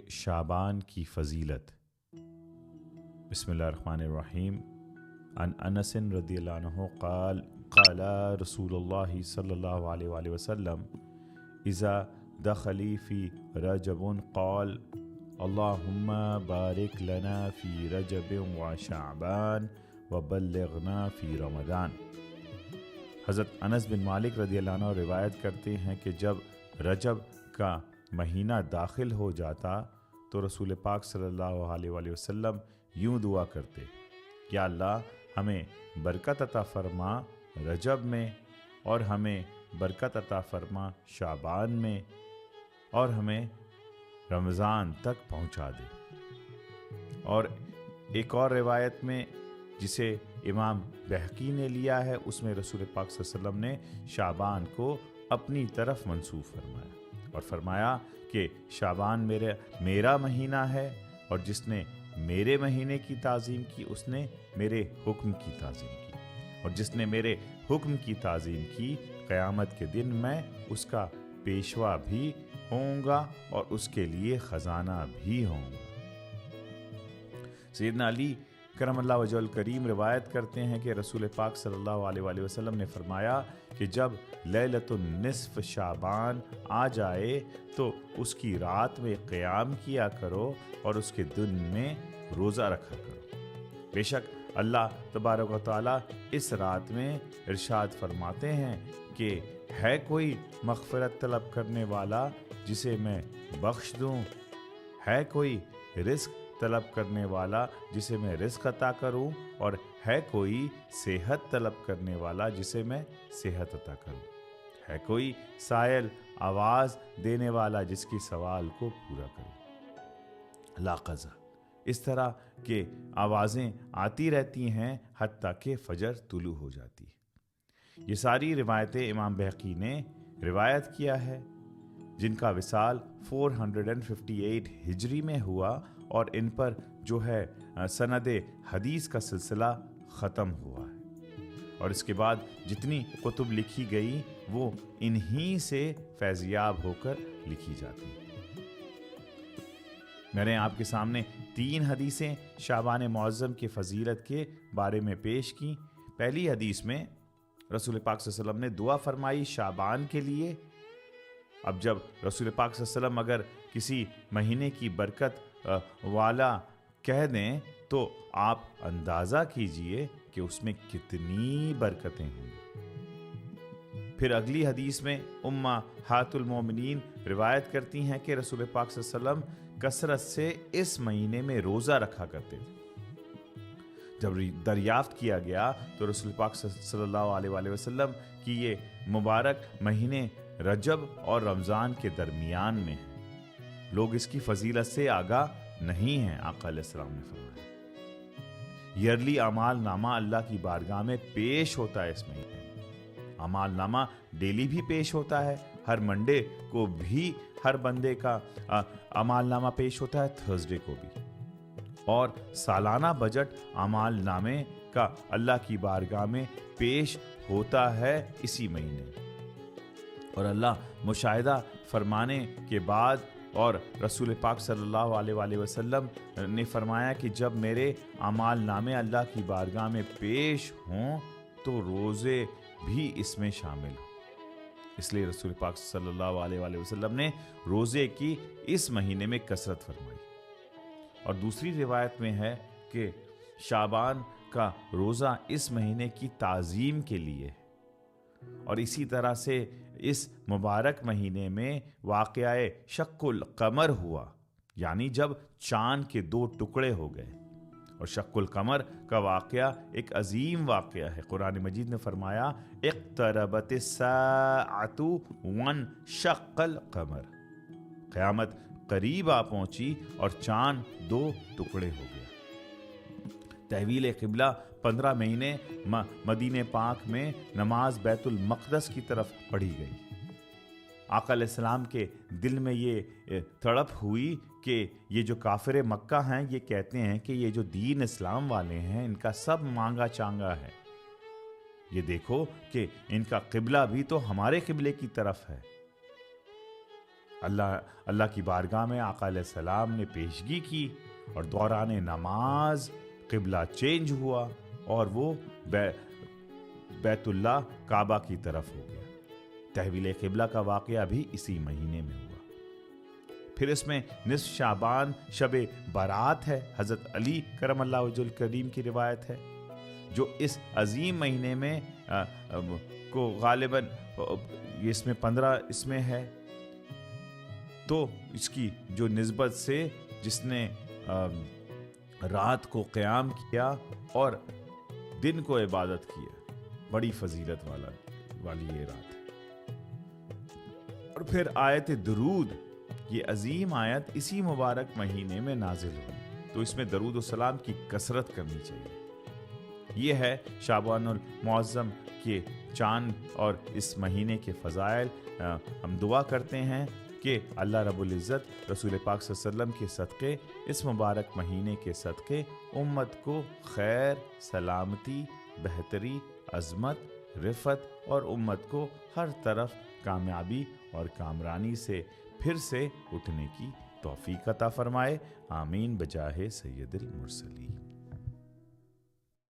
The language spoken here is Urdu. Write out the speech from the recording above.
شعبان کی فضیلت۔ بسم اللہ الرحمن الرحیم۔ عن انس رضی اللہ عنہ قال قال رسول اللہ صلی اللہ علیہ وآلہ وسلم اذا دخلی فی رجب قال اللہم بارک لنا فی رجب وشعبان وبلغنا فی رمضان۔ حضرت انس بن مالک رضی اللہ عنہ روایت کرتے ہیں کہ جب رجب کا مہینہ داخل ہو جاتا تو رسول پاک صلی اللہ علیہ وآلہ وسلم یوں دعا کرتے، یا اللہ ہمیں برکت عطا فرما رجب میں، اور ہمیں برکت عطا فرما شعبان میں، اور ہمیں رمضان تک پہنچا دے۔ اور ایک اور روایت میں جسے امام بہقی نے لیا ہے، اس میں رسول پاک صلی اللہ علیہ وسلم نے شعبان کو اپنی طرف منسوب فرمایا اور فرمایا کہ شعبان میرا مہینہ ہے، اور جس نے میرے مہینے کی تعظیم کی اس نے میرے حکم کی تعظیم کی، اور جس نے میرے حکم کی تعظیم کی قیامت کے دن میں اس کا پیشوا بھی ہوں گا اور اس کے لیے خزانہ بھی ہوں گا۔ سیدنا علی کرم اللہ وجہ الکریم روایت کرتے ہیں کہ رسول پاک صلی اللہ علیہ وآلہ وسلم نے فرمایا کہ جب لیلۃ النصف شعبان آ جائے تو اس کی رات میں قیام کیا کرو اور اس کے دن میں روزہ رکھا کرو۔ بے شک اللہ تبارک و تعالیٰ اس رات میں ارشاد فرماتے ہیں کہ ہے کوئی مغفرت طلب کرنے والا جسے میں بخش دوں، ہے کوئی رزق طلب کرنے والا جسے میں رزق عطا کروں، اور ہے کوئی صحت طلب کرنے والا جسے میں صحت عطا کروں، ہے کوئی سائل آواز دینے والا جس کی سوال کو پورا کروں۔ لا قضا، اس طرح کہ آوازیں آتی رہتی ہیں حتیٰ کہ فجر طلوع ہو جاتی ہے۔ یہ ساری روایتیں امام بہقی نے روایت کیا ہے، جن کا وصال 458 ہجری میں ہوا، اور ان پر جو ہے سند حدیث کا سلسلہ ختم ہوا ہے، اور اس کے بعد جتنی کتب لکھی گئی وہ انہی سے فیضیاب ہو کر لکھی جاتی ہیں۔ میں نے آپ کے سامنے 3 حدیثیں شعبان معظم کی فضیلت کے بارے میں پیش کی۔ پہلی حدیث میں رسول پاک صلی اللہ علیہ وسلم نے دعا فرمائی شعبان کے لیے۔ اب جب رسول پاک صلی اللہ علیہ وسلم اگر کسی مہینے کی برکت والا کہہ دیں تو آپ اندازہ کیجئے کہ اس میں کتنی برکتیں ہوں۔ پھر اگلی حدیث میں امہات المومنین روایت کرتی ہیں کہ رسول پاک صلی اللہ علیہ وسلم کثرت سے اس مہینے میں روزہ رکھا کرتے تھے۔ جب دریافت کیا گیا تو رسول پاک صلی اللہ علیہ وآلہ وسلم کی یہ مبارک مہینے رجب اور رمضان کے درمیان میں ہیں، لوگ اس کی فضیلت سے آگاہ نہیں ہیں۔ آقا علیہ السلام نے فرمایا یرلی اعمال نامہ اللہ کی بارگاہ میں پیش ہوتا ہے اس مہینے میں۔ اعمال نامہ ڈیلی بھی پیش ہوتا ہے، ہر منڈے کو بھی ہر بندے کا اعمال نامہ پیش ہوتا ہے، تھرسڈے کو بھی، اور سالانہ بجٹ اعمال نامے کا اللہ کی بارگاہ میں پیش ہوتا ہے اسی مہینے، اور اللہ مشاہدہ فرمانے کے بعد اور رسول پاک صلی اللہ علیہ وآلہ وسلم نے فرمایا کہ جب میرے اعمال نامے اللہ کی بارگاہ میں پیش ہوں تو روزے بھی اس میں شامل ہوں۔ اس لیے رسول پاک صلی اللہ علیہ وآلہ وسلم نے روزے کی اس مہینے میں کثرت فرمائی۔ اور دوسری روایت میں ہے کہ شعبان کا روزہ اس مہینے کی تعظیم کے لیے، اور اسی طرح سے اس مبارک مہینے میں واقعہ شق القمر ہوا، یعنی جب چاند کے 2 ٹکڑے ہو گئے، اور شق القمر کا واقعہ ایک عظیم واقعہ ہے۔ قرآن مجید نے فرمایا اقتربت الساعۃ وانشق القمر، قیامت قریب آ پہنچی اور چاند 2 ٹکڑے ہو گیا۔ تحویل قبلہ 15 مہینے مدینہ پاک میں نماز بیت المقدس کی طرف پڑھی گئی۔ آقا علیہ السلام کے دل میں یہ تڑپ ہوئی کہ یہ جو کافر مکہ ہیں یہ کہتے ہیں کہ یہ جو دین اسلام والے ہیں ان کا سب مانگا چانگا ہے، یہ دیکھو کہ ان کا قبلہ بھی تو ہمارے قبلے کی طرف ہے۔ اللہ کی بارگاہ میں آقا علیہ السلام نے پیشگی کی اور دوران نماز قبلہ چینج ہوا اور وہ بیت اللہ کعبہ کی طرف ہو گیا۔ تحویل قبلہ کا واقعہ بھی اسی مہینے میں ہوا۔ پھر اس میں نصف شعبان شب برات ہے، حضرت علی کرم اللہ وجہ الکریم کی روایت ہے، جو اس عظیم مہینے میں کو غالباً اس میں 15 اس میں ہے، تو اس کی جو نسبت سے جس نے رات کو قیام کیا اور دن کو عبادت کیا، بڑی فضیلت والی یہ رات ہے۔ اور پھر آیت درود، یہ عظیم آیت اسی مبارک مہینے میں نازل ہوئی، تو اس میں درود و سلام کی کثرت کرنی چاہیے۔ یہ ہے شعبان المعظم کے چاند اور اس مہینے کے فضائل۔ ہم دعا کرتے ہیں کہ اللہ رب العزت رسول پاک صلی اللہ علیہ وسلم کے صدقے، اس مبارک مہینے کے صدقے، امت کو خیر، سلامتی، بہتری، عظمت، رفعت اور امت کو ہر طرف کامیابی اور کامرانی سے پھر سے اٹھنے کی توفیق عطا فرمائے۔ آمین بجاہ سید المرسلین۔